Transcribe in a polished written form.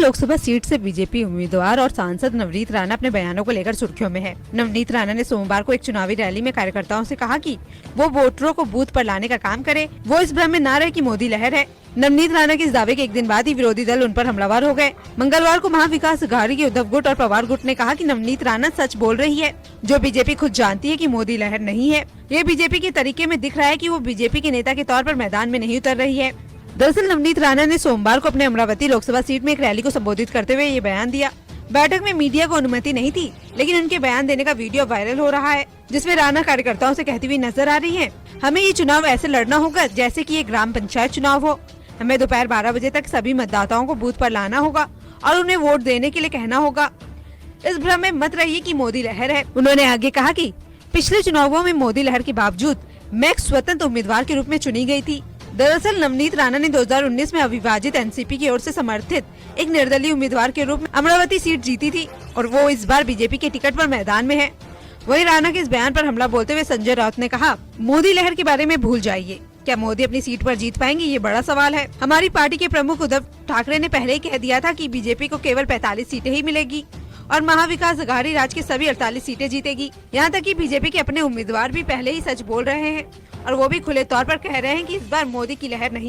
Lok Sabha seat से BJP उम्मीदवार और सांसद नवनीत राणा अपने बयानों को लेकर सुर्खियों में है। नवनीत राणा ने सोमवार को एक चुनावी रैली में कार्यकर्ताओं से कहा कि वो वोटरों को बूथ पर लाने का काम करे, वो इस भ्रम में न रहे कि मोदी लहर है। नवनीत राणा के इस दावे के एक दिन बाद ही विरोधी दल उन पर हमलावर हो गए। मंगलवार को महाविकास अघाड़ी के उद्धव गुट और पवार गुट ने कहा कि नवनीत राणा सच बोल रही है, जो बीजेपी खुद जानती है कि मोदी लहर नहीं है। ये बीजेपी के तरीके में दिख रहा है कि वो बीजेपी के नेता के तौर पर मैदान में नहीं उतर रही है। दरअसल नवनीत राणा ने सोमवार को अपने अमरावती लोकसभा सीट में एक रैली को संबोधित करते हुए ये बयान दिया। बैठक में मीडिया को अनुमति नहीं थी, लेकिन उनके बयान देने का वीडियो वायरल हो रहा है, जिसमें राणा कार्यकर्ताओं से कहती हुई नजर आ रही हैं, हमें ये चुनाव ऐसे लड़ना होगा जैसे कि ये ग्राम पंचायत चुनाव हो। हमें दोपहर 12 बजे तक सभी मतदाताओं को बूथ पर लाना होगा और उन्हें वोट देने के लिए कहना होगा। इस भ्रम में मत रहिए कि मोदी लहर है। उन्होंने आगे कहा कि पिछले चुनावों में मोदी लहर के बावजूद मैं एक स्वतंत्र उम्मीदवार के रूप में चुनी गई थी। दरअसल नवनीत राणा ने 2019 में अविभाजित एनसीपी की ओर से समर्थित एक निर्दलीय उम्मीदवार के रूप में अमरावती सीट जीती थी और वो इस बार बीजेपी के टिकट पर मैदान में है। वहीं राणा के इस बयान पर हमला बोलते हुए संजय राउत ने कहा, मोदी लहर के बारे में भूल जाइए। क्या मोदी अपनी सीट पर जीत पाएंगे, ये बड़ा सवाल है। हमारी पार्टी के प्रमुख उद्धव ठाकरे ने पहले ही कह दिया था कि बीजेपी को केवल 45 सीटें ही मिलेगी और महाविकास अघाड़ी राज्य की सभी 48 सीटें जीतेगी। यहाँ तक कि बीजेपी के अपने उम्मीदवार भी पहले ही सच बोल रहे हैं और वो भी खुले तौर पर कह रहे हैं कि इस बार मोदी की लहर नहीं